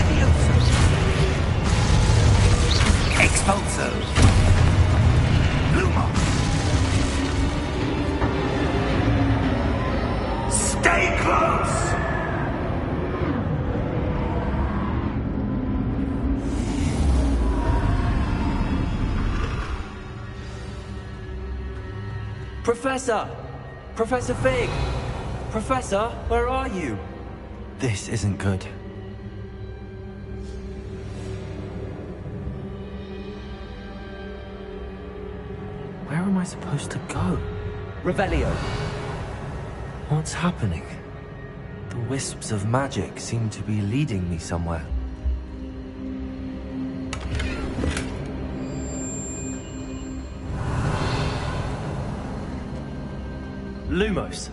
Levioso! Expulso! Lumos! Stay close! Professor! Professor Fig! Professor, where are you? This isn't good. Where am I supposed to go? Revelio! What's happening? The wisps of magic seem to be leading me somewhere. Lumos.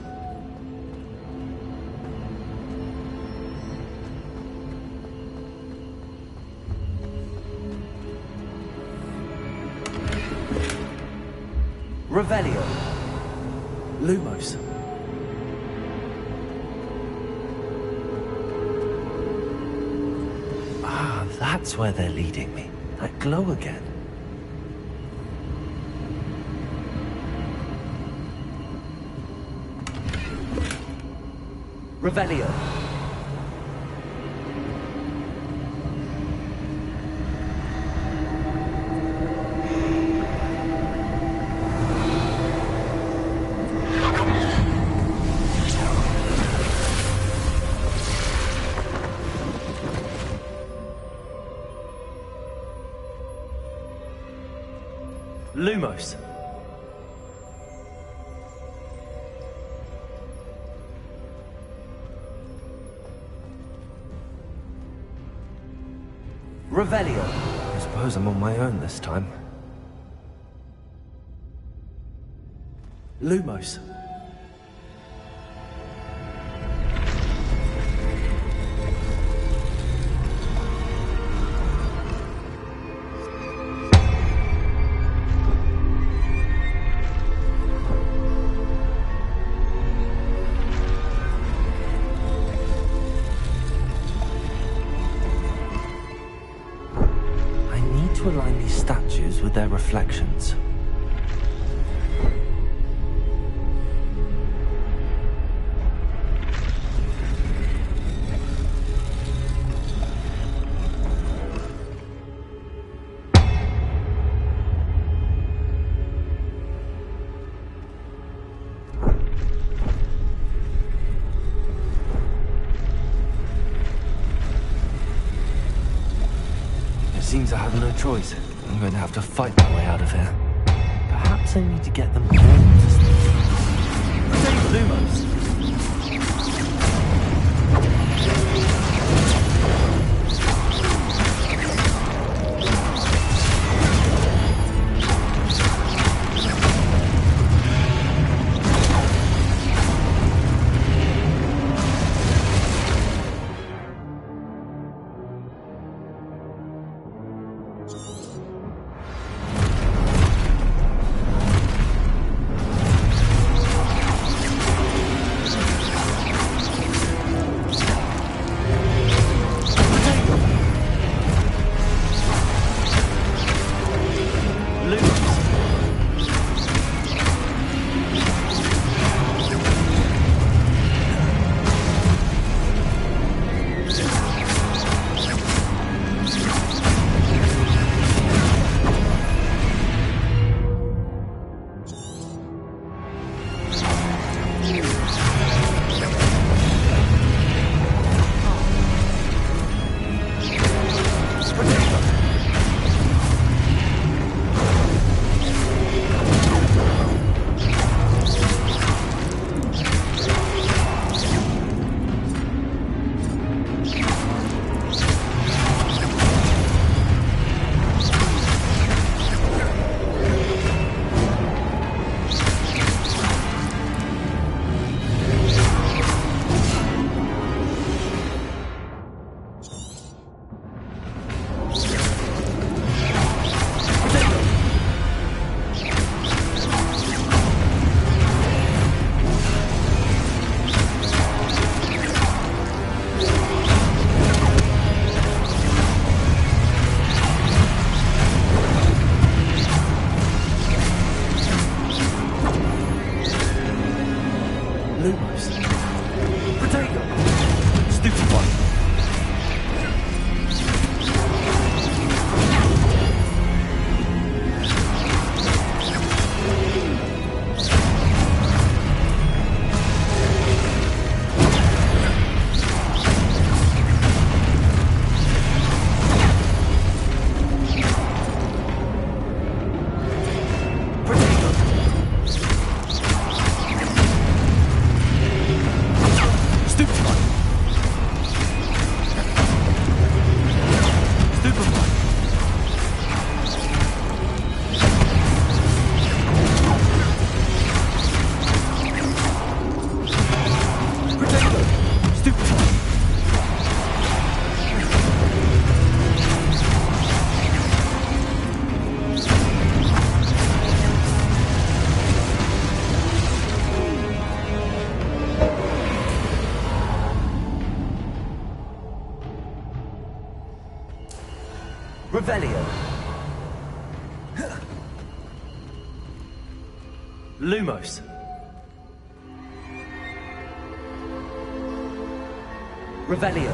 Revelio. Lumos. Ah, that's where they're leading me. That glow again. Revelio. Lumos. Revelio. I suppose I'm on my own this time. Lumos. To align these statues with their reflections. Seems I have no choice. I'm going to have to fight my way out of here. Perhaps I need to get them all to sleep. Save Lumos! Revelio. Lumos. Revelio.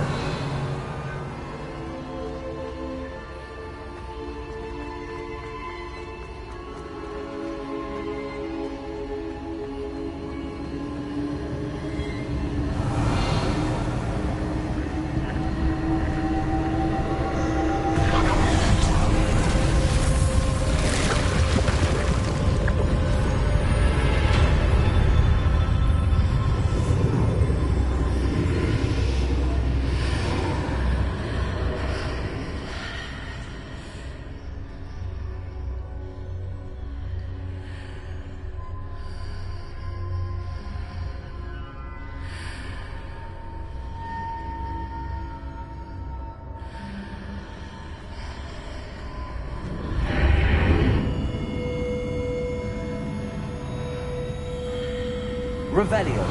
Revelio.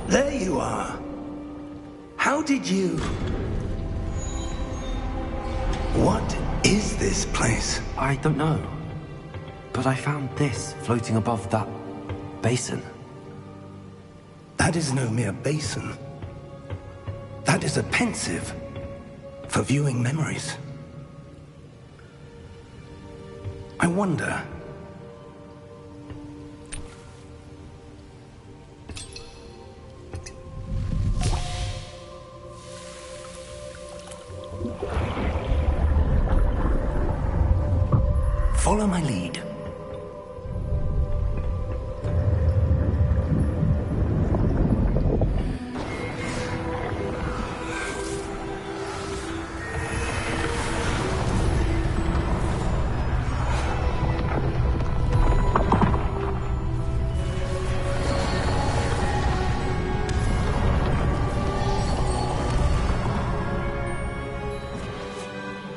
There you are. How did you... What is this place? I don't know. But I found this floating above that basin. That is no mere basin. That is a pensive for viewing memories. I wonder... Follow my lead.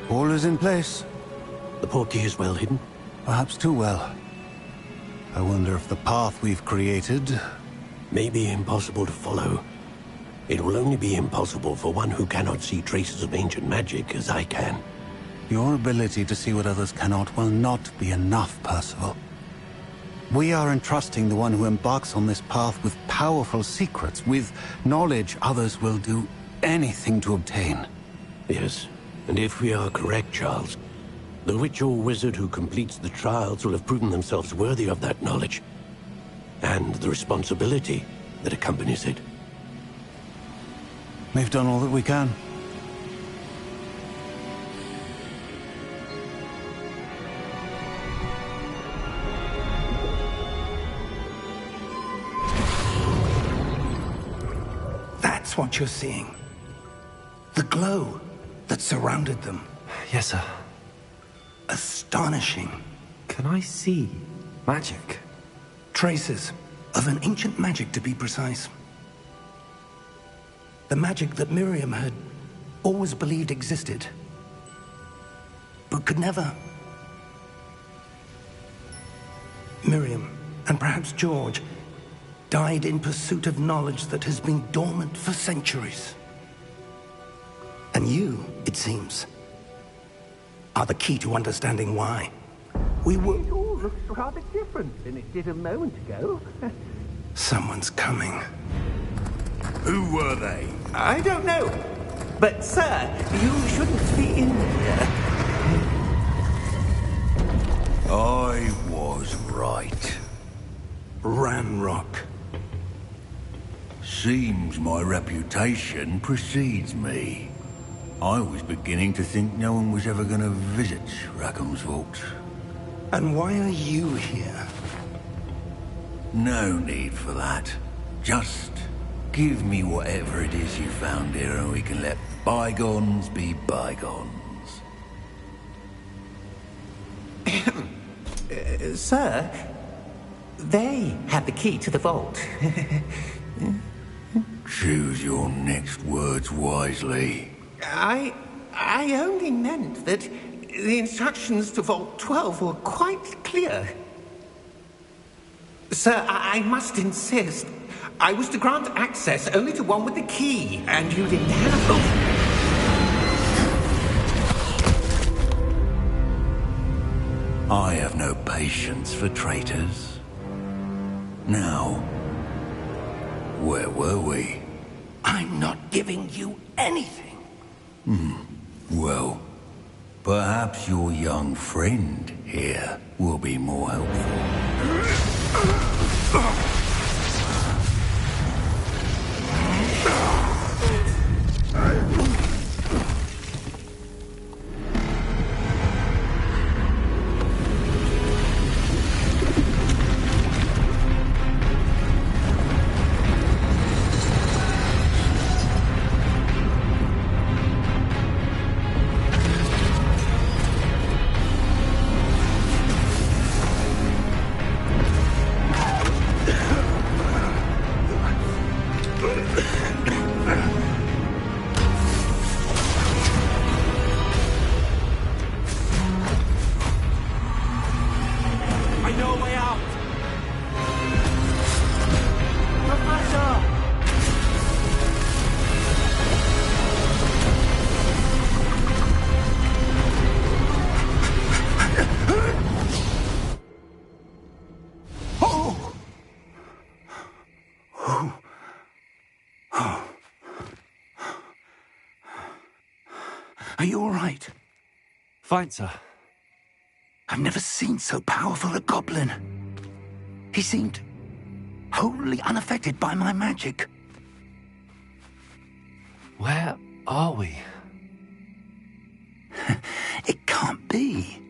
All is in place. The portkey is well hidden? Perhaps too well. I wonder if the path we've created... May be impossible to follow. It will only be impossible for one who cannot see traces of ancient magic as I can. Your ability to see what others cannot will not be enough, Percival. We are entrusting the one who embarks on this path with powerful secrets, with knowledge others will do anything to obtain. Yes, and if we are correct, Charles, the witch or wizard who completes the trials will have proven themselves worthy of that knowledge, and the responsibility that accompanies it. We've done all that we can. That's what you're seeing. The glow that surrounded them. Yes, sir. Astonishing. Can I see magic? Traces of an ancient magic, to be precise. The magic that Miriam had always believed existed, but could never. Miriam, and perhaps George, died in pursuit of knowledge that has been dormant for centuries. And you, it seems, are the key to understanding why. It all looks rather different than it did a moment ago. Someone's coming. Who were they? I don't know. But, sir, you shouldn't be in here. I was right. Ranrock. Seems my reputation precedes me. I was beginning to think no one was ever going to visit Rackham's Vault. And why are you here? No need for that. Just give me whatever it is you found here and we can let bygones be bygones. Sir, They had the key to the vault. Choose your next words wisely. I only meant that the instructions to Vault 12 were quite clear. Sir, I must insist. I was to grant access only to one with the key, and you didn't have them. I have no patience for traitors. Now, where were we? I'm not giving you anything. Well, perhaps your young friend here will be more helpful. Are you all right? Fine, sir. I've never seen so powerful a goblin. He seemed wholly unaffected by my magic. Where are we? It can't be.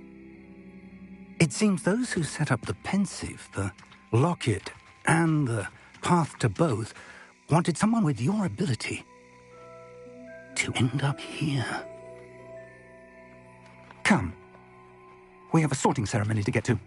It seems those who set up the pensive, the locket, and the path to both wanted someone with your ability to end up here. Come. We have a sorting ceremony to get to.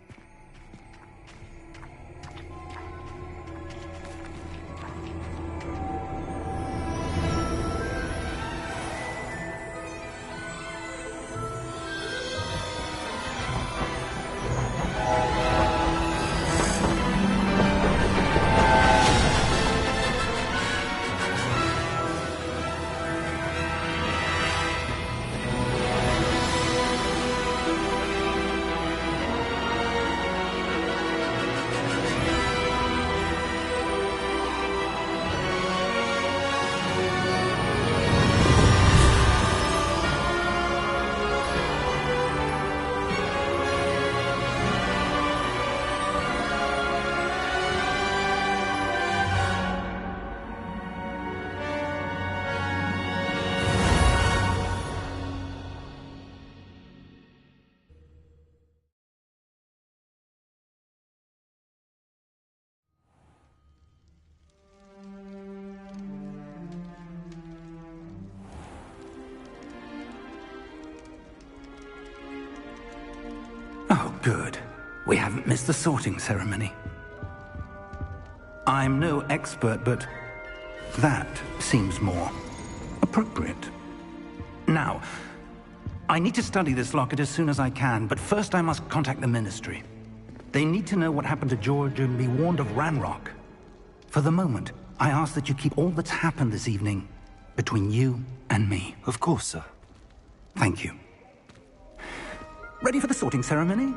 Oh, good. We haven't missed the sorting ceremony. I'm no expert, but that seems more appropriate. Now, I need to study this locket as soon as I can, but first I must contact the Ministry. They need to know what happened to George and be warned of Ranrock. For the moment, I ask that you keep all that's happened this evening between you and me. Of course, sir. Thank you. Ready for the sorting ceremony?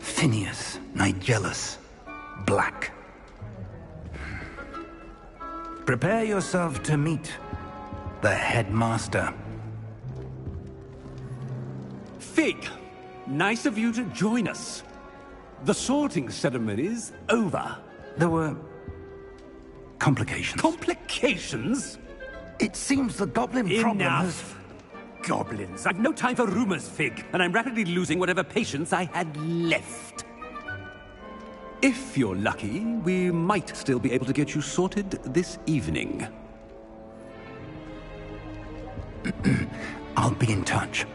Phineas, Nigellus, Black. Prepare yourself to meet the headmaster. Fig, nice of you to join us. The sorting ceremony's over. There were complications. Complications? It seems the goblin problem has... Enough. goblins. I've no time for rumors, Fig, and I'm rapidly losing whatever patience I had left. If you're lucky, we might still be able to get you sorted this evening. I'll be in touch.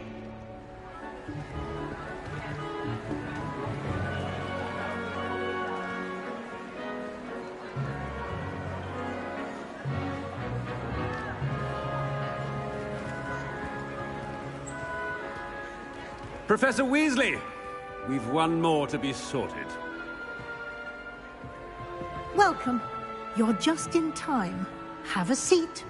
Professor Weasley, we've one more to be sorted. Welcome. You're just in time. Have a seat.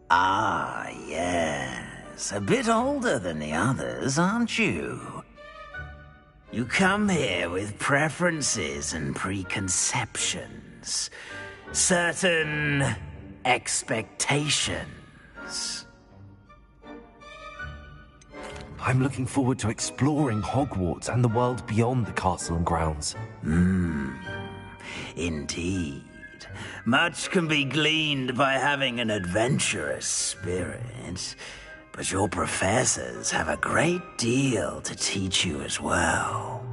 Ah, yes. A bit older than the others, aren't you? You come here with preferences and preconceptions. Certain expectations. I'm looking forward to exploring Hogwarts and the world beyond the castle and grounds. Indeed. Much can be gleaned by having an adventurous spirit, but your professors have a great deal to teach you as well.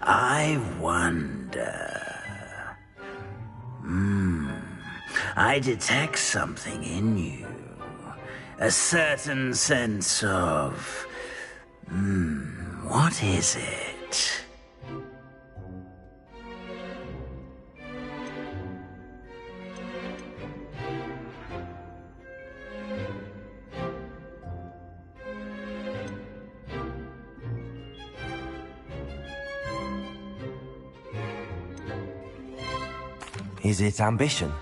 I wonder... I detect something in you. A certain sense of... what is it? Is it ambition?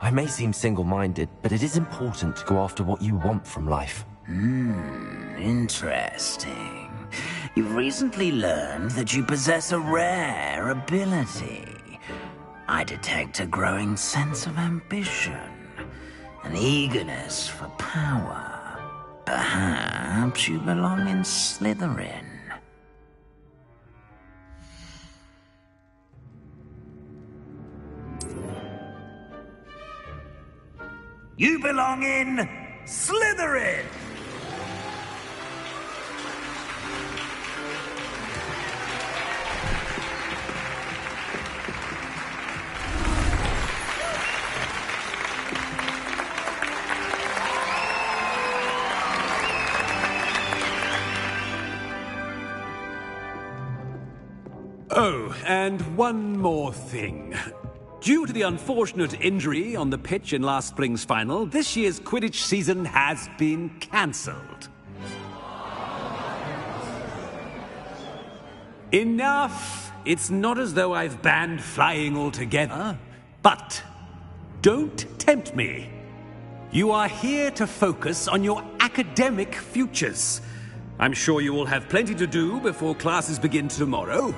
I may seem single-minded, but it is important to go after what you want from life. Interesting. You've recently learned that you possess a rare ability. I detect a growing sense of ambition, an eagerness for power. Perhaps you belong in Slytherin. You belong in Slytherin! Oh, and one more thing. Due to the unfortunate injury on the pitch in last spring's final, this year's Quidditch season has been cancelled. Enough! It's not as though I've banned flying altogether. But don't tempt me. You are here to focus on your academic futures. I'm sure you will have plenty to do before classes begin tomorrow.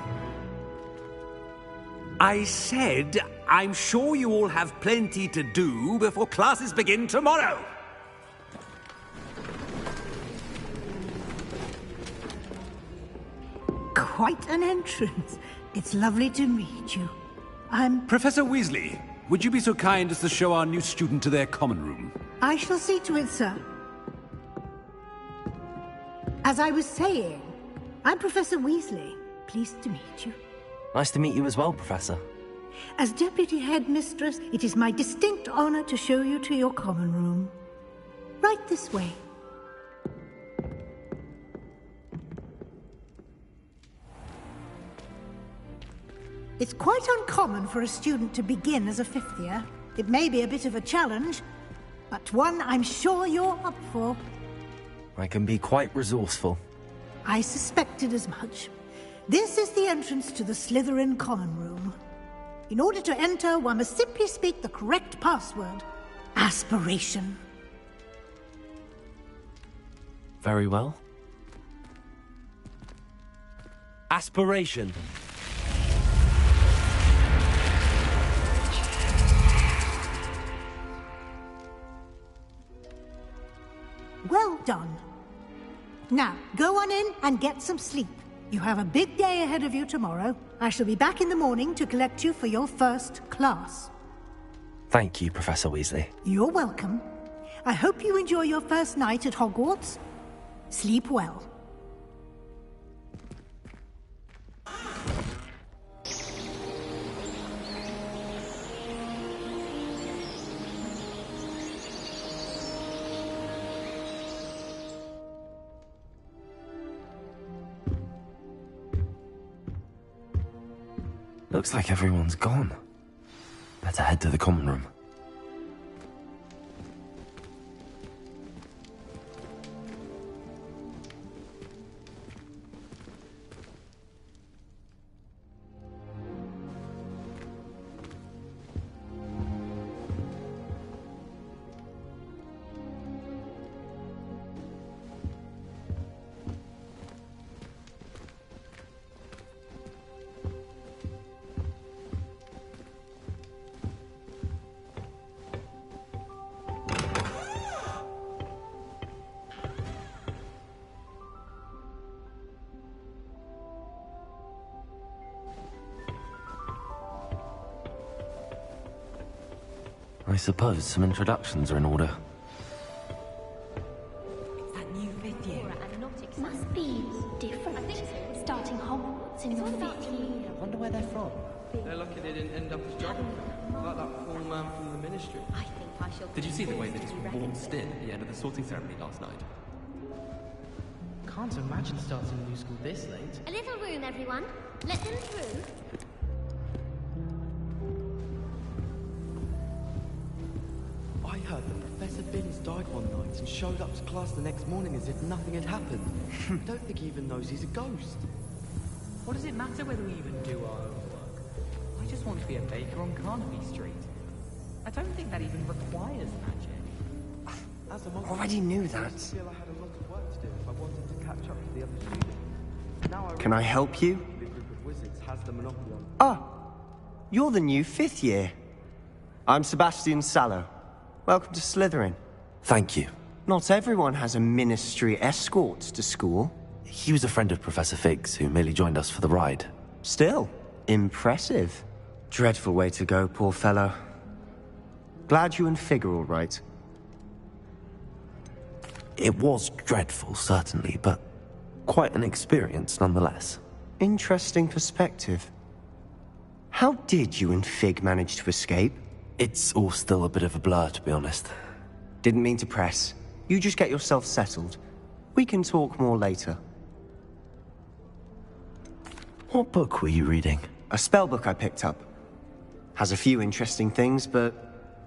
I said, I'm sure you all have plenty to do before classes begin tomorrow. Quite an entrance. It's lovely to meet you. I'm... Professor Weasley, would you be so kind as to show our new student to their common room? I shall see to it, sir. As I was saying, I'm Professor Weasley. Pleased to meet you. Nice to meet you as well, Professor. As Deputy Headmistress, it is my distinct honor to show you to your common room. Right this way. It's quite uncommon for a student to begin as a fifth year. It may be a bit of a challenge, but one I'm sure you're up for. I can be quite resourceful. I suspected as much. This is the entrance to the Slytherin common room. In order to enter, one must simply speak the correct password. Aspiration. Very well. Aspiration. Well done. Now, go on in and get some sleep. You have a big day ahead of you tomorrow. I shall be back in the morning to collect you for your first class. Thank you, Professor Weasley. You're welcome. I hope you enjoy your first night at Hogwarts. Sleep well. Looks like everyone's gone. Better head to the common room. I suppose some introductions are in order. It's that new fifth year. Must be different. I think so. Starting Hogwarts in your fifth year. I wonder where they're from. They're lucky they didn't end up as geography, like that poor man from the Ministry. I think I shall... Did you see the way they just waltzed in at the end of the sorting ceremony last night? Can't imagine starting a new school this late. A little room, everyone. Let them through. I heard that Professor Binns died one night and showed up to class the next morning as if nothing had happened. I don't think he even knows he's a ghost. What does it matter whether we even do our own work? I just want to be a baker on Carnaby Street. I don't think that even requires magic. As a monk, Already knew I that. used to feel I had a lot of work to do if I wanted to catch up with the other students. Now I Can I help you? the group of wizards has the monopoly on. Ah, you're the new fifth year. I'm Sebastian Sallow. Welcome to Slytherin. Thank you. Not everyone has a ministry escort to school. He was a friend of Professor Fig's who merely joined us for the ride. Still, impressive. Dreadful way to go, poor fellow. Glad you and Fig are all right. It was dreadful, certainly, but quite an experience nonetheless. Interesting perspective. How did you and Fig manage to escape? It's all still a bit of a blur, to be honest. Didn't mean to press. You just get yourself settled. We can talk more later. What book were you reading? A spell book I picked up. Has a few interesting things, but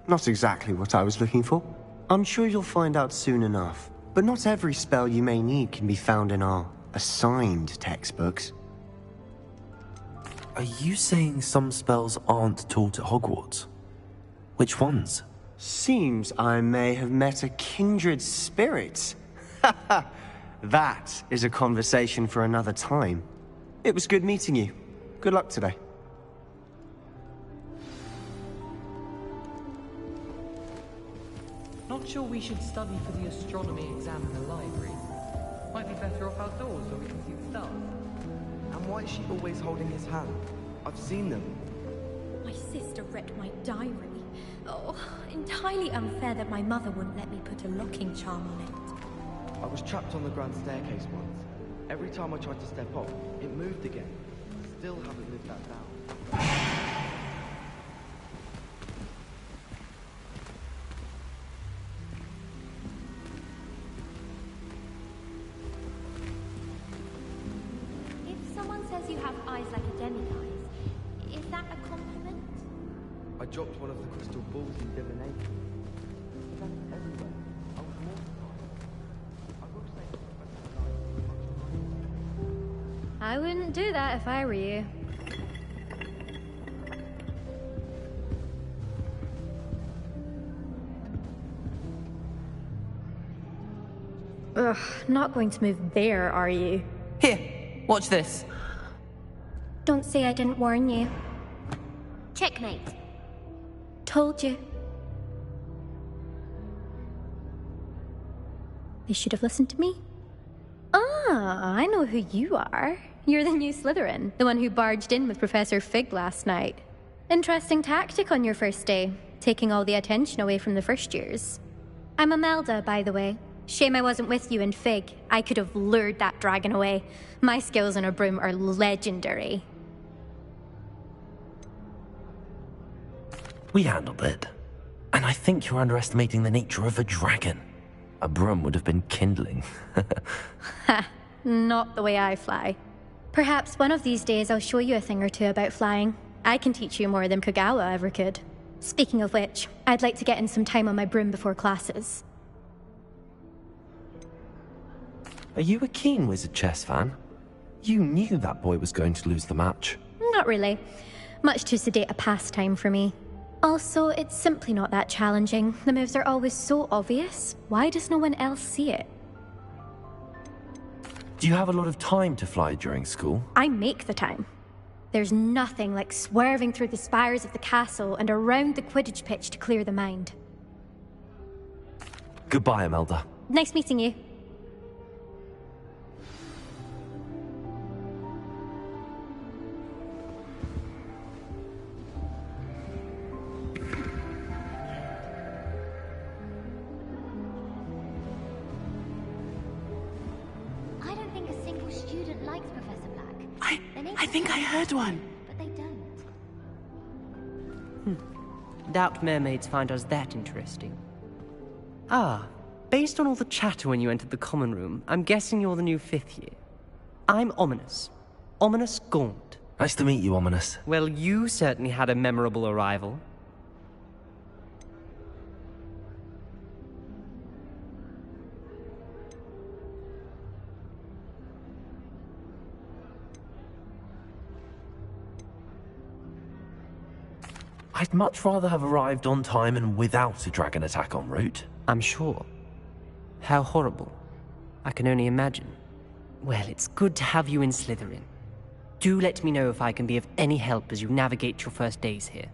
not exactly what I was looking for. I'm sure you'll find out soon enough. But not every spell you may need can be found in our assigned textbooks. Are you saying some spells aren't taught at Hogwarts? Which ones? Seems I may have met a kindred spirit. That is a conversation for another time. It was good meeting you. Good luck today. Not sure we should study for the astronomy exam in the library. Might be better off outdoors where we can see the stars. And why is she always holding his hand? I've seen them. My sister read my diary. Oh, entirely unfair that my mother wouldn't let me put a locking charm on it. I was trapped on the grand staircase once. Every time I tried to step off, it moved again. I still haven't lived that down. If someone says you have eyes like a demiguise, is that a compliment? I dropped one of the crystal balls in divination. It was everywhere. I was mortified. I will say that Professor Knight. I wouldn't do that if I were you. Ugh, not going to move there, are you? Here, watch this. Don't say I didn't warn you. Checkmate. Told you. They should have listened to me. Ah, I know who you are. You're the new Slytherin, the one who barged in with Professor Fig last night. Interesting tactic on your first day, taking all the attention away from the first years. I'm Imelda, by the way. Shame I wasn't with you in Fig. I could have lured that dragon away. My skills on a broom are legendary. We handled it. And I think you're underestimating the nature of a dragon. A broom would have been kindling. Ha, not the way I fly. Perhaps one of these days I'll show you a thing or two about flying. I can teach you more than Kogawa ever could. Speaking of which, I'd like to get in some time on my broom before classes. Are you a keen Wizard chess fan? You knew that boy was going to lose the match. Not really. Much too sedate a pastime for me. Also, it's simply not that challenging. The moves are always so obvious. Why does no one else see it? Do you have a lot of time to fly during school? I make the time. There's nothing like swerving through the spires of the castle and around the Quidditch pitch to clear the mind. Goodbye, Imelda. Nice meeting you. I don't think a single student likes Professor Black. I think I heard one. But they don't. Doubt mermaids find us that interesting. Ah, based on all the chatter when you entered the common room, I'm guessing you're the new 5th year. I'm Ominous. Ominous Gaunt. Nice to meet you, Ominous. Well, you certainly had a memorable arrival. I'd much rather have arrived on time and without a dragon attack en route. I'm sure. How horrible. I can only imagine. Well, it's good to have you in Slytherin. Do let me know if I can be of any help as you navigate your first days here.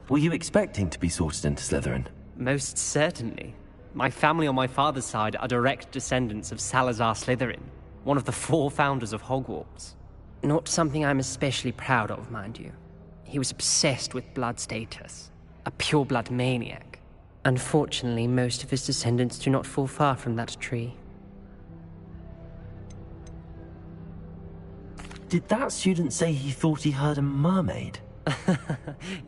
Were you expecting to be sorted into Slytherin? Most certainly. My family on my father's side are direct descendants of Salazar Slytherin, one of the 4 founders of Hogwarts. Not something I'm especially proud of, mind you. He was obsessed with blood status, a pure-blood maniac. Unfortunately, most of his descendants do not fall far from that tree. Did that student say he thought he heard a mermaid?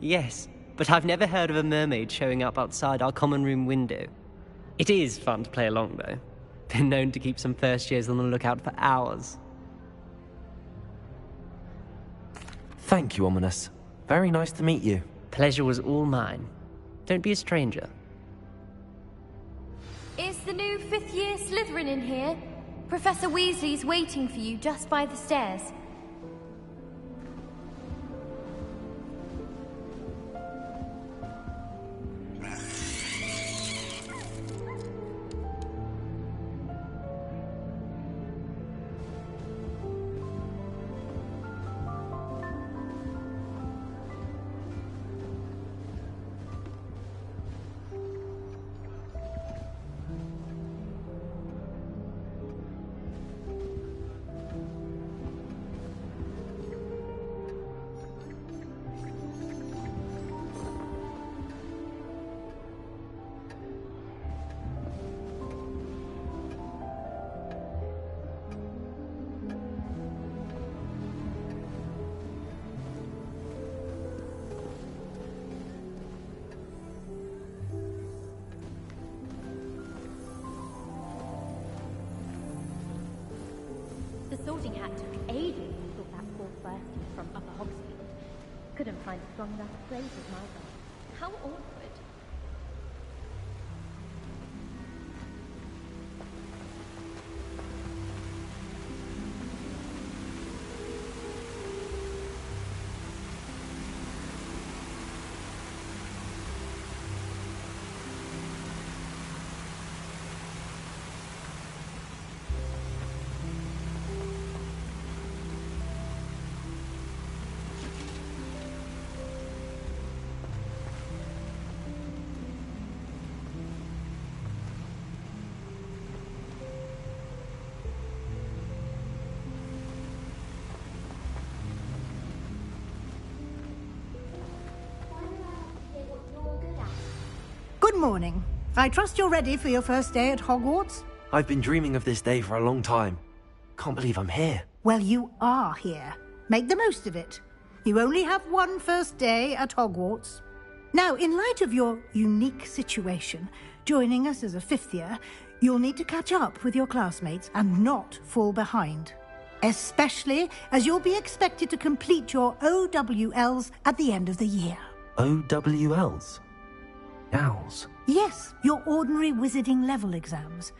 Yes, but I've never heard of a mermaid showing up outside our common room window. It is fun to play along, though. Been known to keep some first years on the lookout for hours. Thank you, Ominous. Very nice to meet you. Pleasure was all mine. Don't be a stranger. Is the new 5th year Slytherin in here? Professor Weasley's waiting for you just by the stairs. The Sorting Hat took ages to sort that poor Bursty from Upper Hogsfield. Couldn't find a strong enough phrase as my God. How awkward. Good morning. I trust you're ready for your first day at Hogwarts? I've been dreaming of this day for a long time. Can't believe I'm here. Well, you are here. Make the most of it. You only have one first day at Hogwarts. Now, in light of your unique situation, joining us as a fifth year, you'll need to catch up with your classmates and not fall behind. Especially as you'll be expected to complete your OWLs at the end of the year. OWLs? Owls? Yes, your ordinary wizarding level exams.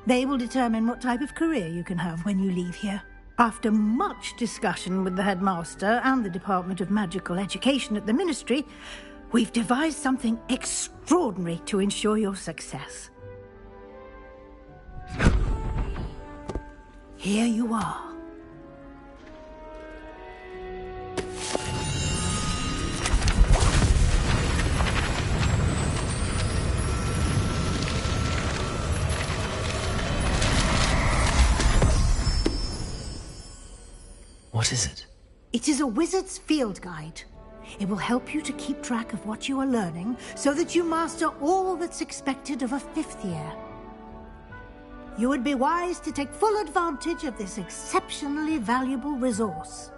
They will determine what type of career you can have when you leave here. After much discussion with the headmaster and the Department of Magical Education at the Ministry, we've devised something extraordinary to ensure your success. Here you are. What is it? It is a wizard's field guide. It will help you to keep track of what you are learning so that you master all that's expected of a fifth year. You would be wise to take full advantage of this exceptionally valuable resource.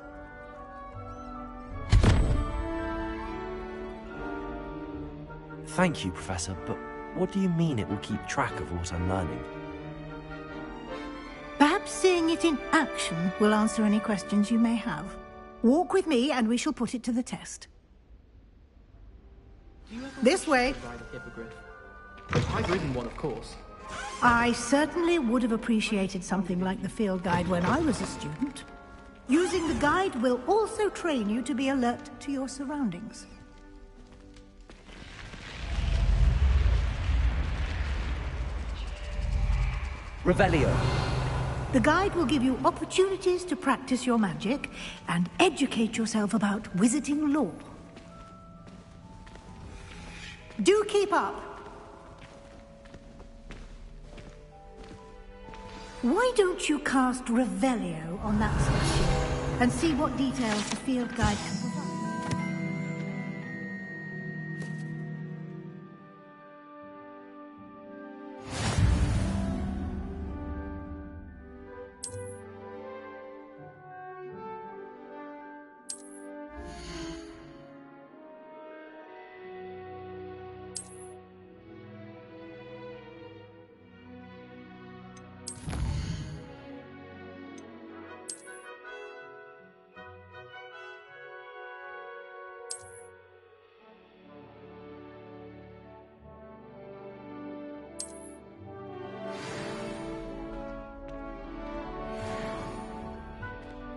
Thank you, Professor, but what do you mean it will keep track of what I'm learning? Perhaps seeing it in action will answer any questions you may have. Walk with me and we shall put it to the test. This way. I've ridden one, of course. I certainly would have appreciated something like the field guide when I was a student. Using the guide will also train you to be alert to your surroundings. Revelio. The guide will give you opportunities to practice your magic and educate yourself about wizarding lore. Do keep up. Why don't you cast Revelio on that statue and see what details the field guide can provide?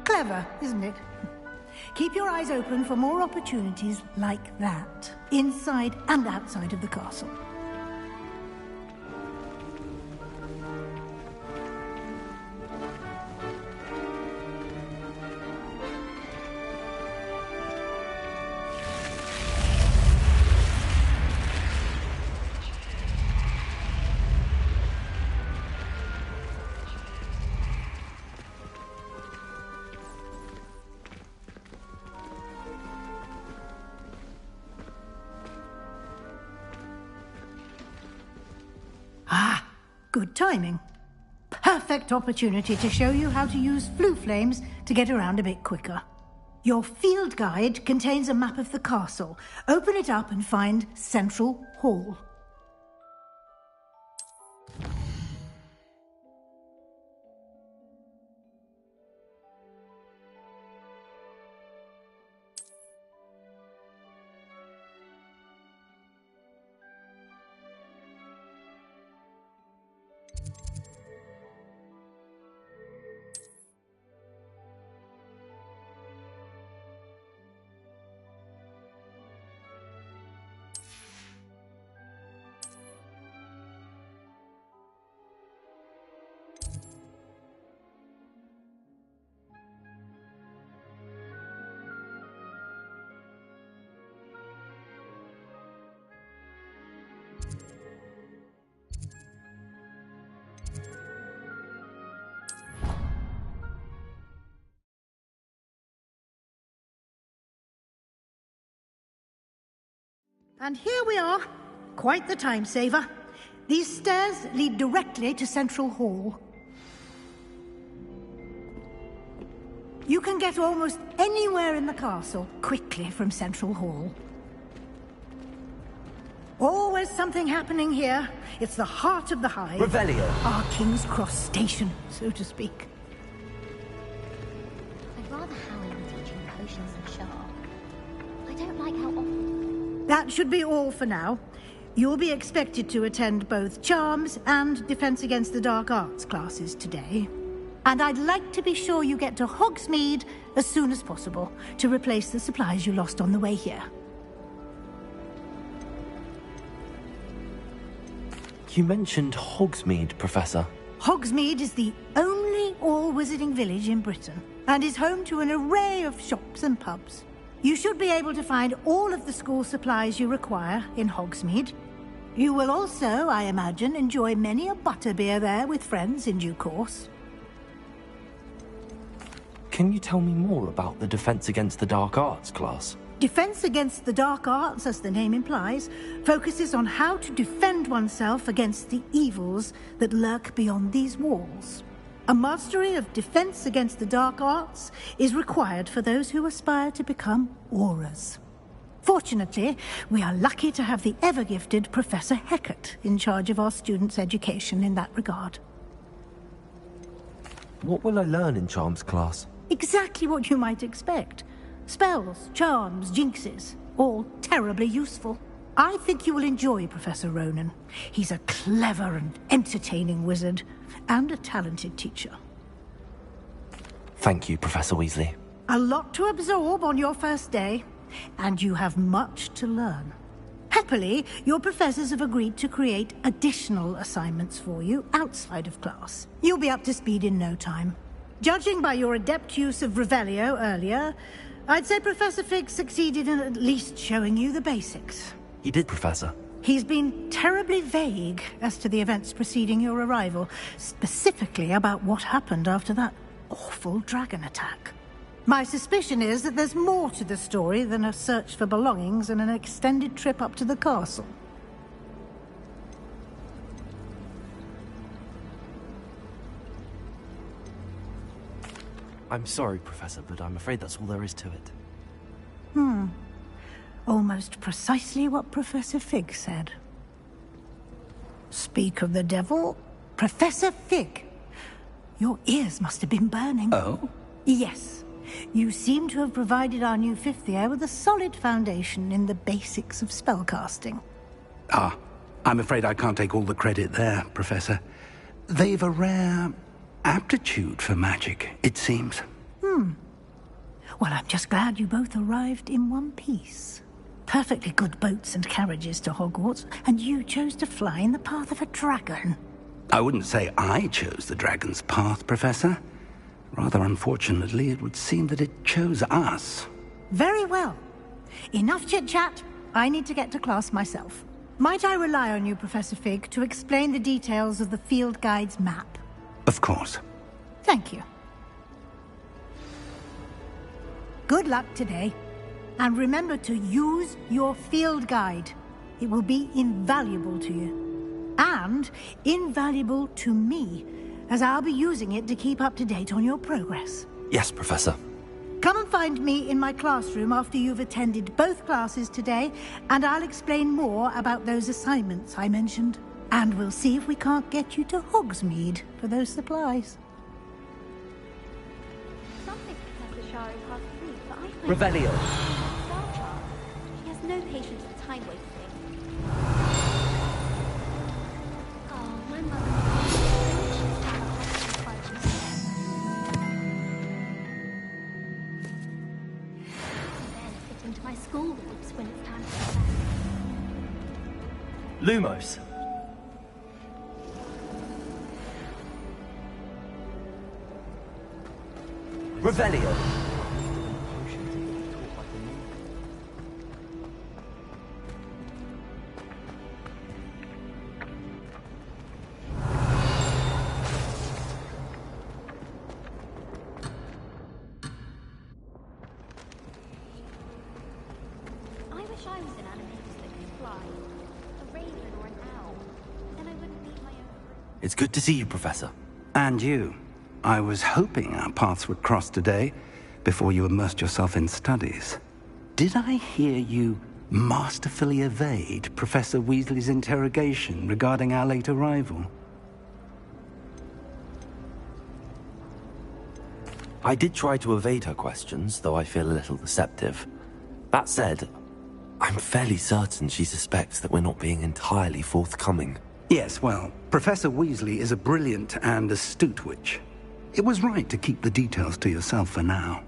Clever, isn't it? Keep your eyes open for more opportunities like that, inside and outside of the castle. Good timing. Perfect opportunity to show you how to use flue flames to get around a bit quicker. Your field guide contains a map of the castle. Open it up and find Central Hall. And here we are, Quite the time saver. These stairs lead directly to Central Hall. You can get almost anywhere in the castle quickly from Central Hall. Always something happening here. It's the heart of the Hive. Revelio. Our King's Cross station, so to speak. I'd rather Howie were teaching potions than Sharp. I don't like how often... That should be all for now. You'll be expected to attend both Charms and Defense Against the Dark Arts classes today. And I'd like to be sure you get to Hogsmeade as soon as possible to replace the supplies you lost on the way here. You mentioned Hogsmeade, Professor. Hogsmeade is the only all-wizarding village in Britain and is home to an array of shops and pubs. You should be able to find all of the school supplies you require in Hogsmeade. You will also, I imagine, enjoy many a butterbeer there with friends in due course. Can you tell me more about the Defense Against the Dark Arts class? Defense Against the Dark Arts, as the name implies, focuses on how to defend oneself against the evils that lurk beyond these walls. A mastery of Defense Against the Dark Arts is required for those who aspire to become Aurors. Fortunately, we are lucky to have the ever-gifted Professor Hecat in charge of our students' education in that regard. What will I learn in Charms class? Exactly what you might expect. Spells, charms, jinxes, all terribly useful. I think you will enjoy Professor Ronan. He's a clever and entertaining wizard, and a talented teacher. Thank you, Professor Weasley. A lot to absorb on your first day, and you have much to learn. Happily, your professors have agreed to create additional assignments for you outside of class. You'll be up to speed in no time. Judging by your adept use of Revelio earlier, I'd say Professor Fig succeeded in at least showing you the basics. He did, Professor. He's been terribly vague as to the events preceding your arrival, specifically about what happened after that awful dragon attack. My suspicion is that there's more to the story than a search for belongings and an extended trip up to the castle. I'm sorry, Professor, but I'm afraid that's all there is to it. Almost precisely what Professor Fig said. Speak of the devil, Professor Fig. Your ears must have been burning. Oh? Yes. You seem to have provided our new fifth year with a solid foundation in the basics of spellcasting. Ah, I'm afraid I can't take all the credit there, Professor. They've a rare aptitude for magic, it seems. Well, I'm just glad you both arrived in one piece. Perfectly good boats and carriages to Hogwarts, and you chose to fly in the path of a dragon. I wouldn't say I chose the dragon's path, Professor. Rather unfortunately, it would seem that it chose us. Very well. Enough chit-chat. I need to get to class myself. Might I rely on you, Professor Fig, to explain the details of the field guide's map? Of course. Thank you. Good luck today. And remember to use your field guide. It will be invaluable to you. And invaluable to me, as I'll be using it to keep up to date on your progress. Yes, Professor. Come and find me in my classroom after you've attended both classes today, and I'll explain more about those assignments I mentioned. And we'll see if we can't get you to Hogsmeade for those supplies. Something Professor Shah is hard to read, but I find... Revelio. He has no patience for time wasting. Oh, my mother... Then fit into my school robes when it's time to go back. Lumos. Revelio. I wish I was an animator that could fly. A raven It's good to see you, Professor. And you. I was hoping our paths would cross today, before you immersed yourself in studies. Did I hear you masterfully evade Professor Weasley's interrogation regarding our late arrival? I did try to evade her questions, though I feel a little deceptive. That said, I'm fairly certain she suspects that we're not being entirely forthcoming. Yes, well, Professor Weasley is a brilliant and astute witch. It was right to keep the details to yourself for now.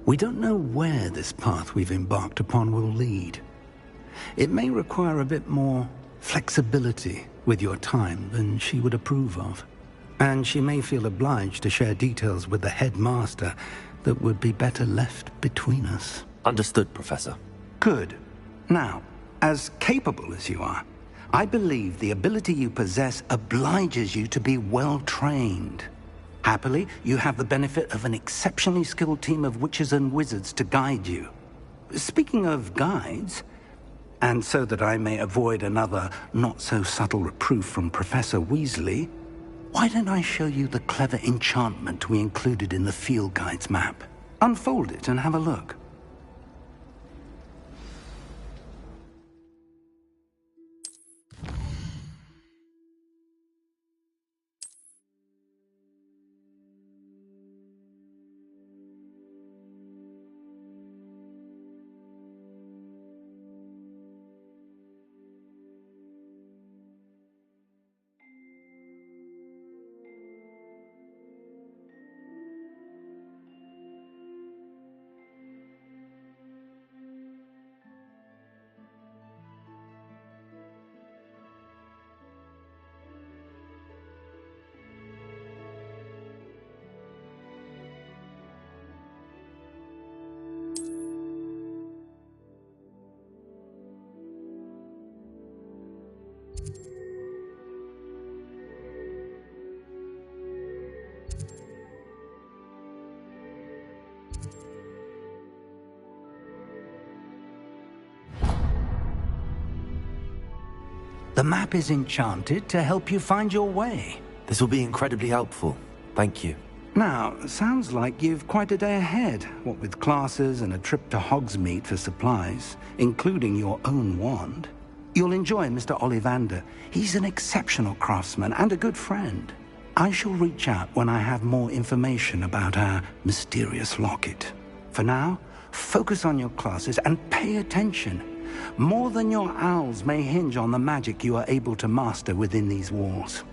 We don't know where this path we've embarked upon will lead. It may require a bit more flexibility with your time than she would approve of. And she may feel obliged to share details with the headmaster that would be better left between us. Understood, Professor. Good. Now, as capable as you are, I believe the ability you possess obliges you to be well-trained. Happily, you have the benefit of an exceptionally skilled team of witches and wizards to guide you. Speaking of guides, and so that I may avoid another not-so-subtle reproof from Professor Weasley, why don't I show you the clever enchantment we included in the field guide's map? Unfold it and have a look. The map is enchanted to help you find your way. This will be incredibly helpful. Thank you. Now, sounds like you've quite a day ahead, what with classes and a trip to Hogsmeade for supplies, including your own wand. You'll enjoy Mr. Ollivander. He's an exceptional craftsman and a good friend. I shall reach out when I have more information about our mysterious locket. For now, focus on your classes and pay attention. More than your owls may hinge on the magic you are able to master within these walls.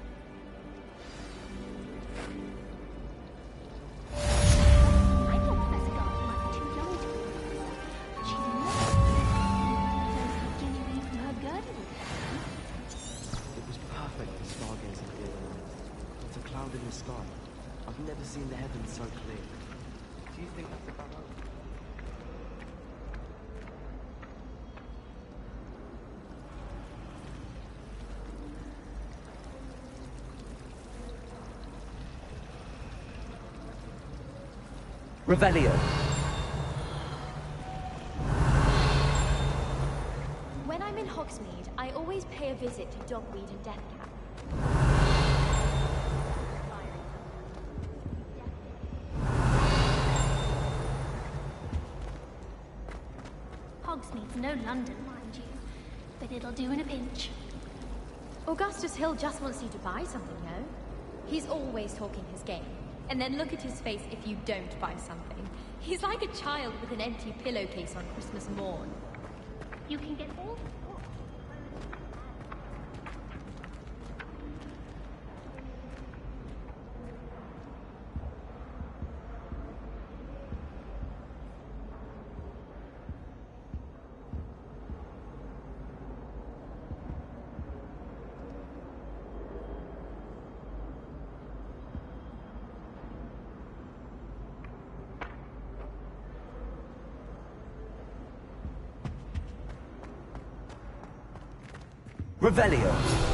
Revelio. When I'm in Hogsmeade, I always pay a visit to Dogweed and Deathcap. Hogsmeade's no London, mind you, but it'll do in a pinch. Augustus Hill just wants you to buy something, no? He's always talking his game. And then look at his face if you don't buy something. He's like a child with an empty pillowcase on Christmas morn. You can get all Revelio.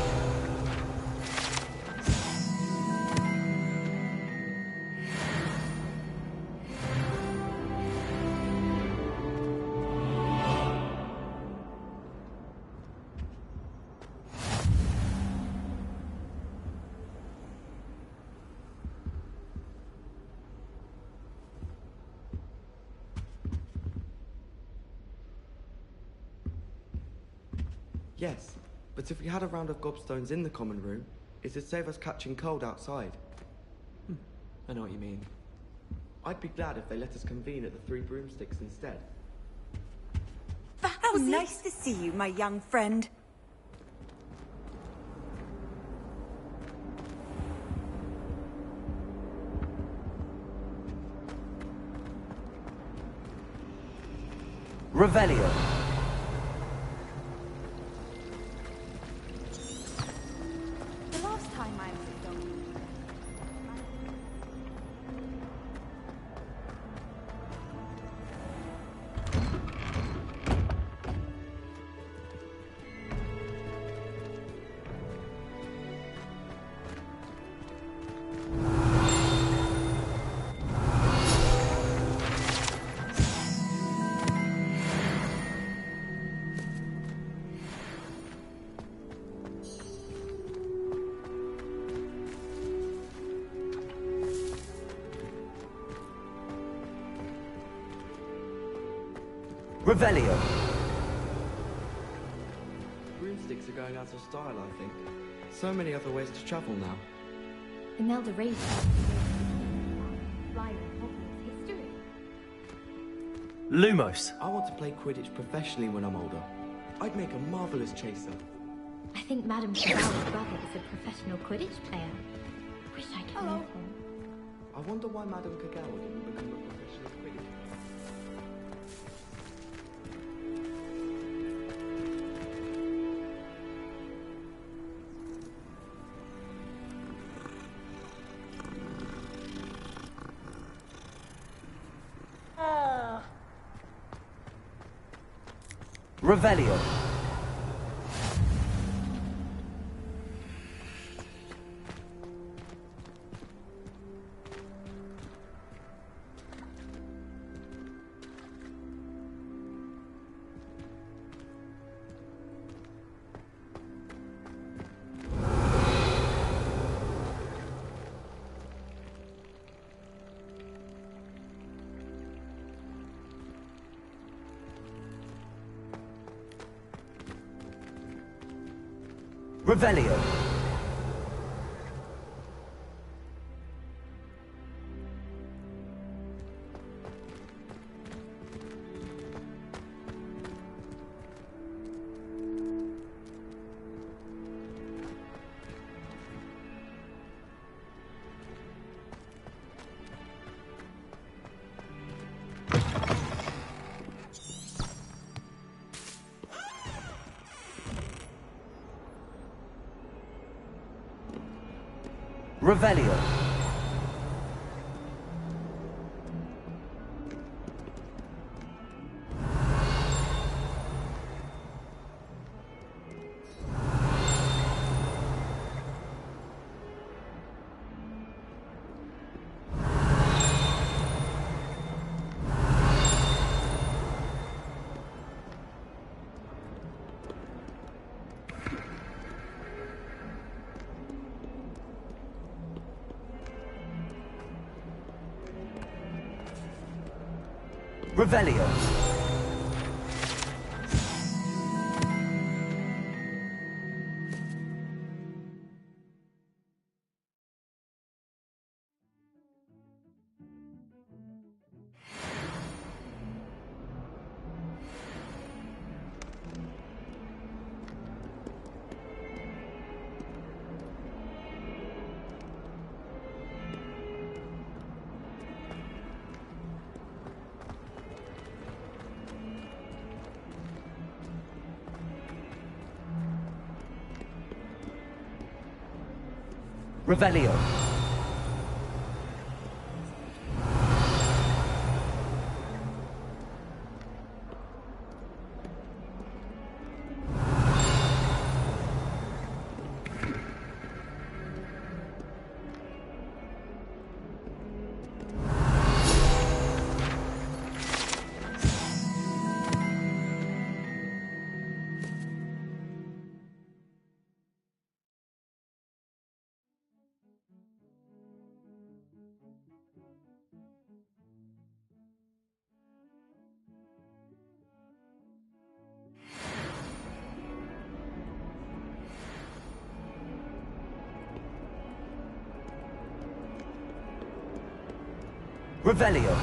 Yes, but if we had a round of gobstones in the common room, it'd save us catching cold outside. I know what you mean. I'd be glad if they let us convene at the Three Broomsticks instead. How nice to see you, my young friend. Revelio. The last time I was a dog. Revelio. Broomsticks are going out of style, I think. So many other ways to travel now. Imelda Rage. Fly with Hogwarts history. Lumos. I want to play Quidditch professionally when I'm older. I'd make a marvelous chaser. I think Madame Caval's brother is a professional Quidditch player. Wish I could meet him. I wonder why Madame Kagel didn't become a professional Quidditch. Revelio. Revelio. Revelio. Revelio. Revelio. Revelio.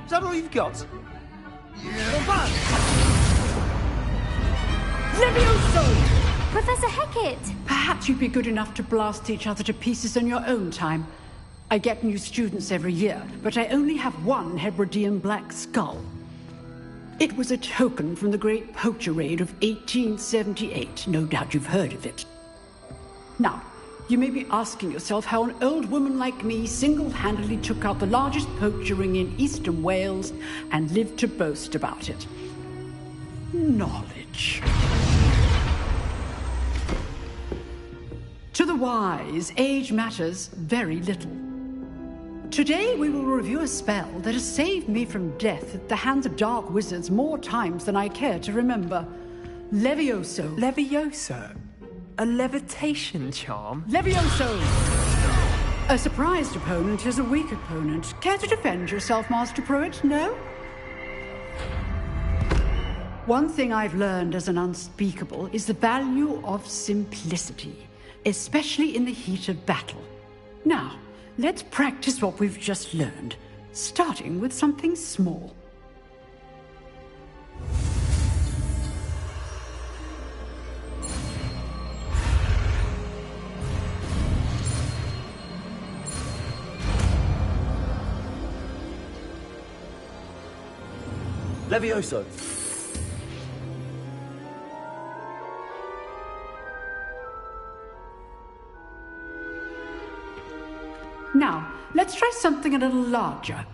Is that all you've got? Levioso! Professor Hecat! Perhaps you'd be good enough to blast each other to pieces in your own time. I get new students every year, but I only have one Hebridean black skull. It was a token from the Great Poacher Raid of 1878. No doubt you've heard of it. Now, you may be asking yourself how an old woman like me single-handedly took out the largest poacher ring in eastern Wales and lived to boast about it. Knowledge. To the wise, age matters very little. Today we will review a spell that has saved me from death at the hands of dark wizards more times than I care to remember. Levioso. Levioso? A levitation charm? Levioso! A surprised opponent is a weak opponent. Care to defend yourself, Master Pruitt? No? One thing I've learned as an unspeakable is the value of simplicity, especially in the heat of battle. Now, let's practice what we've just learned, starting with something small. Levioso. Now, let's try something a little larger.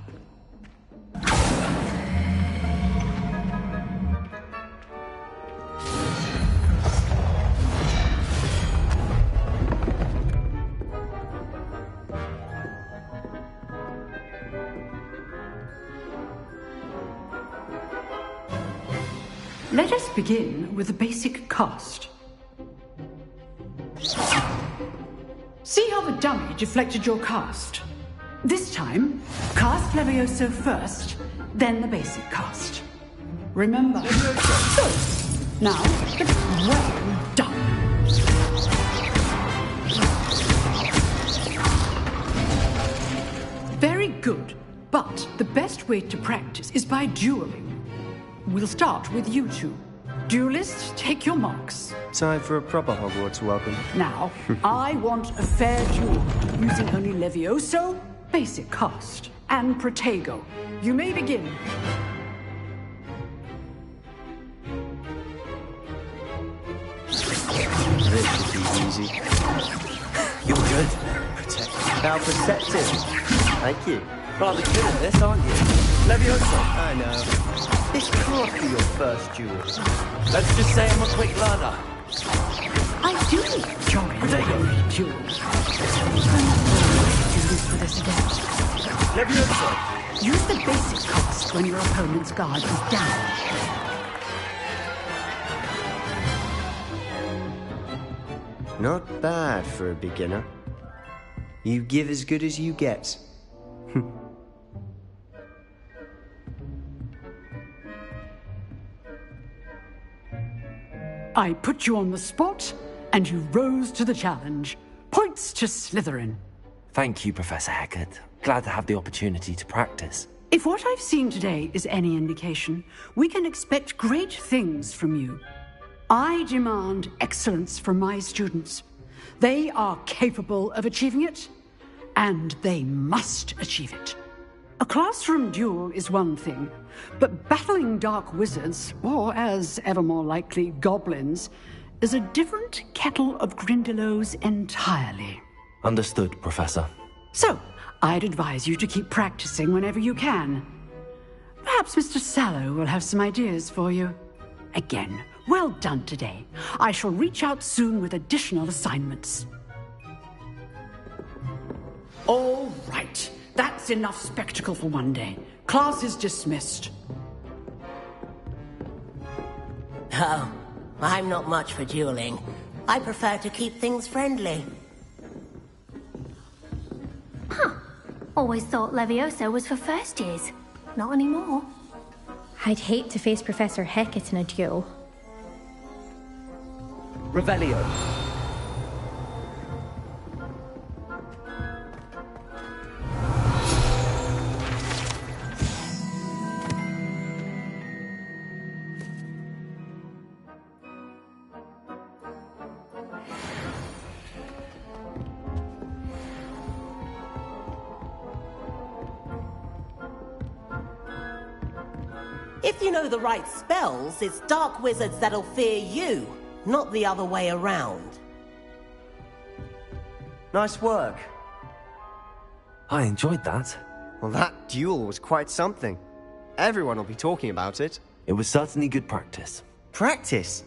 Let us begin with the basic cast. See how the dummy deflected your cast? This time, cast Levioso first, then the basic cast. Remember. Good. Now, well done. Very good, but the best way to practice is by dueling. We'll start with you two. Duelists, take your marks. Time for a proper Hogwarts welcome. Now, I want a fair duel, using only Levioso, basic cast, and Protego. You may begin. This should be easy. You're good. How perceptive. Thank you. Rather good at this, aren't you? Levioso. I know. This can't be your first duel. Let's just say I'm a quick learner. I do enjoy duels. I'm not going to use for this again. Levioso. Use the basic cast when your opponent's guard is down. Not bad for a beginner. You give as good as you get. I put you on the spot, and you rose to the challenge. Points to Slytherin. Thank you, Professor Hecat. Glad to have the opportunity to practice. If what I've seen today is any indication, we can expect great things from you. I demand excellence from my students. They are capable of achieving it, and they must achieve it. A classroom duel is one thing, but battling dark wizards, or as ever more likely, goblins, is a different kettle of Grindylows entirely. Understood, Professor. So, I'd advise you to keep practicing whenever you can. Perhaps Mr. Sallow will have some ideas for you. Again, well done today. I shall reach out soon with additional assignments. All right. That's enough spectacle for one day. Class is dismissed. Oh, I'm not much for dueling. I prefer to keep things friendly. Huh. Always thought Levioso was for first years. Not anymore. I'd hate to face Professor Hecat in a duel. Revelio. If you know the right spells, it's dark wizards that'll fear you, not the other way around. Nice work. I enjoyed that. Well, that duel was quite something. Everyone will be talking about it. It was certainly good practice. Practice?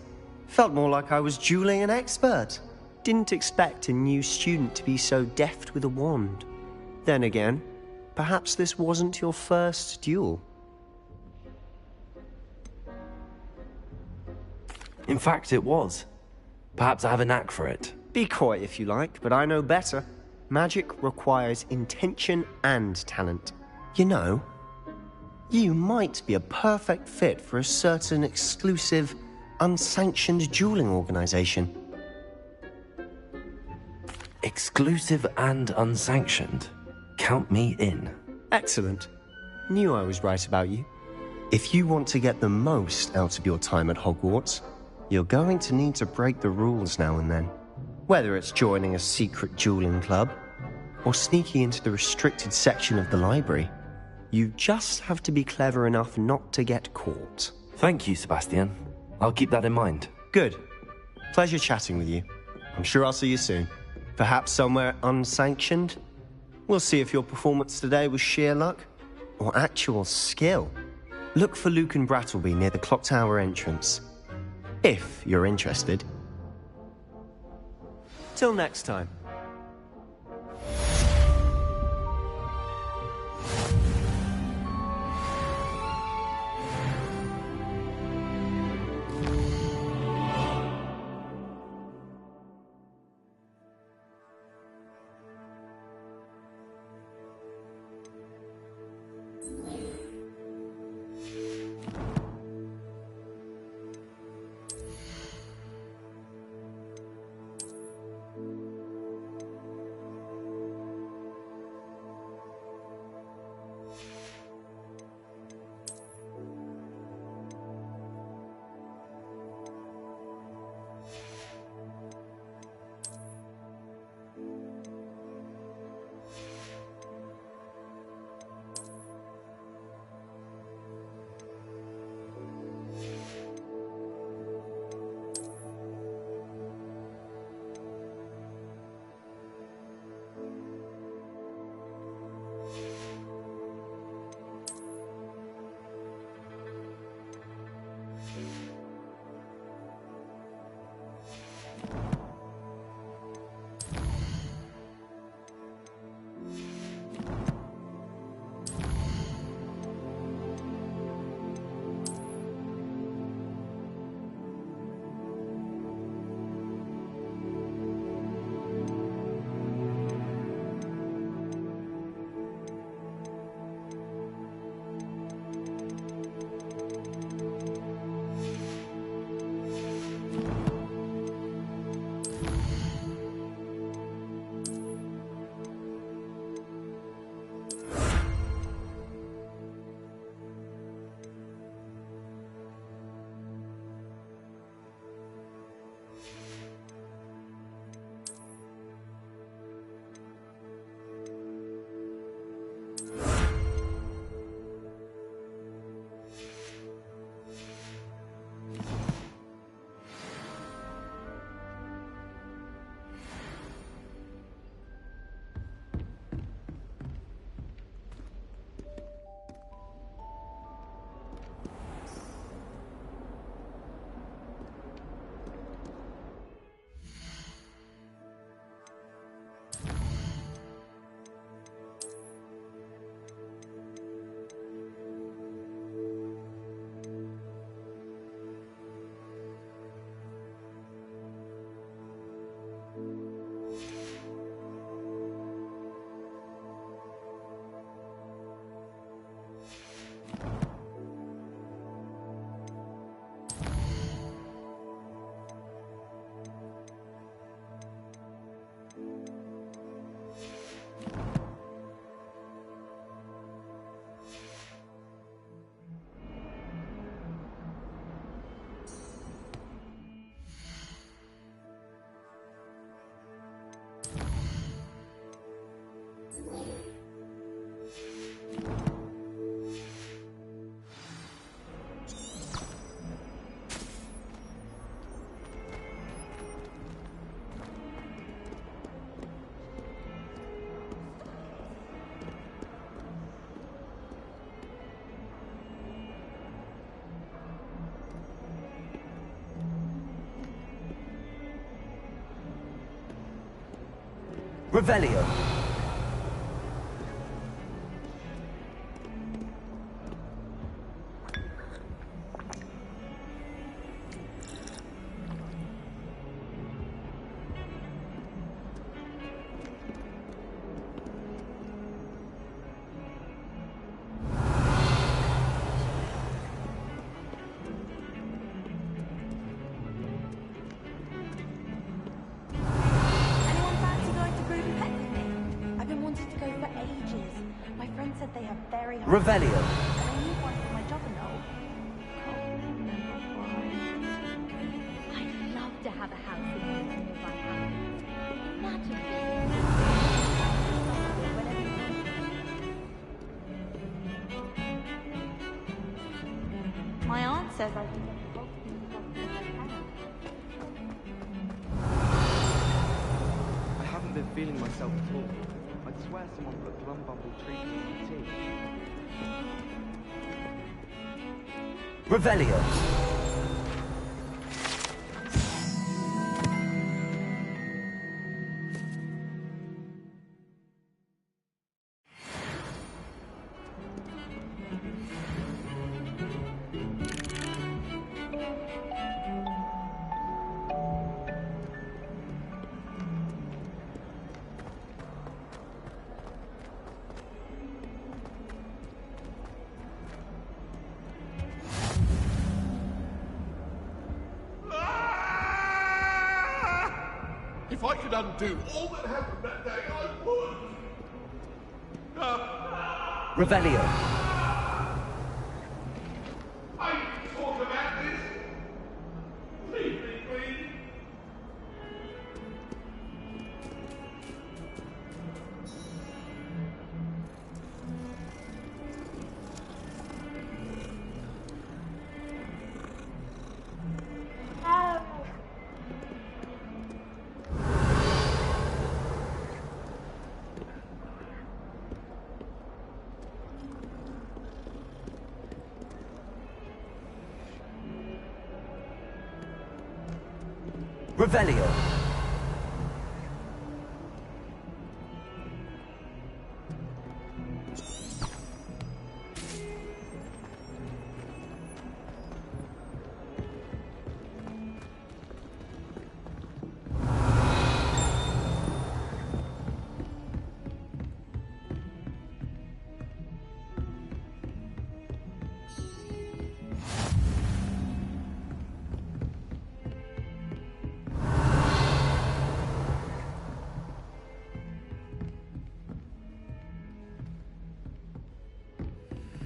Felt more like I was dueling an expert. Didn't expect a new student to be so deft with a wand. Then again, perhaps this wasn't your first duel. In fact, it was. Perhaps I have a knack for it. Be coy if you like, but I know better. Magic requires intention and talent. You know, you might be a perfect fit for a certain exclusive, unsanctioned dueling organization. Exclusive and unsanctioned? Count me in. Excellent. Knew I was right about you. If you want to get the most out of your time at Hogwarts, you're going to need to break the rules now and then. Whether it's joining a secret dueling club, or sneaking into the restricted section of the library, you just have to be clever enough not to get caught. Thank you, Sebastian. I'll keep that in mind. Good. Pleasure chatting with you. I'm sure I'll see you soon. Perhaps somewhere unsanctioned? We'll see if your performance today was sheer luck, or actual skill. Look for Luke and Brattleby near the clock tower entrance. If you're interested. Till next time. Revelio. Anyone fancy going to Brood and Pet with me? I've been wanting to go for ages. My friend said they have very high Revelio. and I need one for my job and all. Can't remember why. I'd love to have a house in one of my houses. Imagine My aunt says I can get the box in the box if I can. I haven't been feeling myself at all. I'd swear someone put plum bumble treats in my tea. Revelio. If I could undo all that happened that day, I would. Revelio. I talk about this. Leave me, please. Revelio.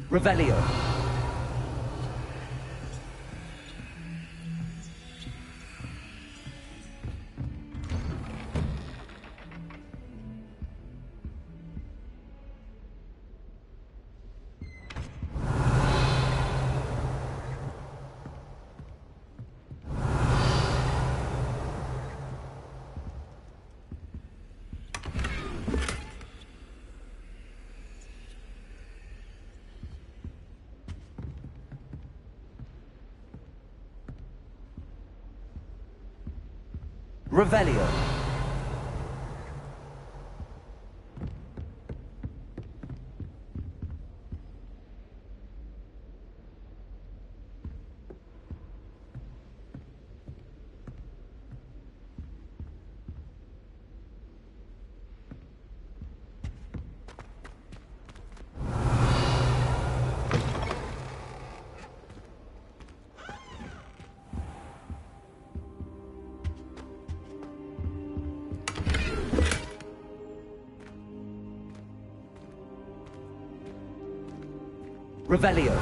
Revelio. Revelio. Revelio.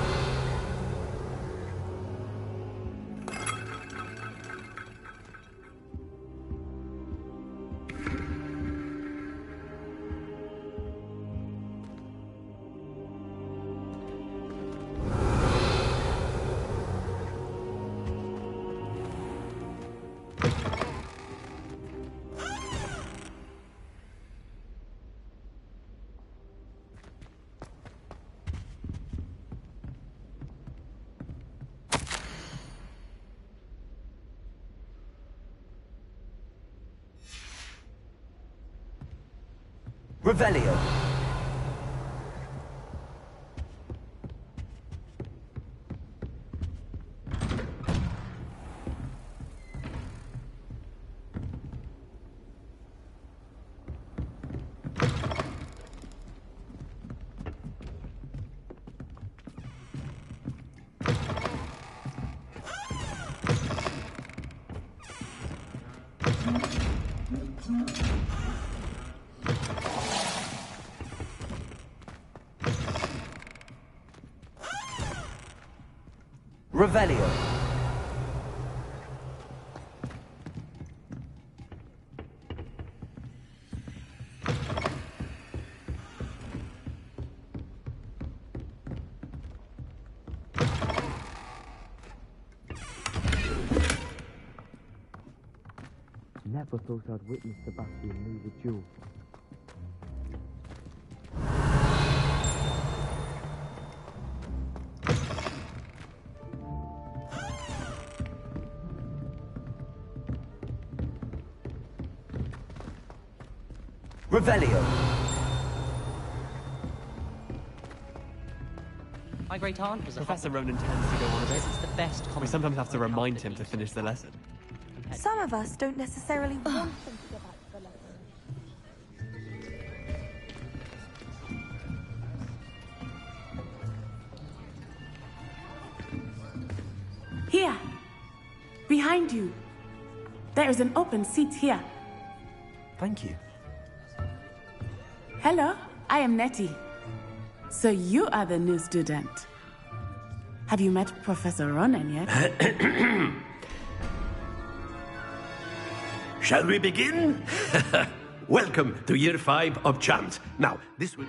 Revelio. Revelio. Never thought I'd witness Sebastian lose a duel. Revelio. My great aunt was a Professor Ronan tends to go on a bit. It's the best We comic sometimes have to remind him to finish the lesson. Some of us don't necessarily want them to go back to the lesson. Here! Behind you! There is an open seat here. Thank you. Hello, I am Nettie. So you are the new student. Have you met Professor Ronan yet? Shall we begin? Welcome to Year 5 of Chant. Now, this will...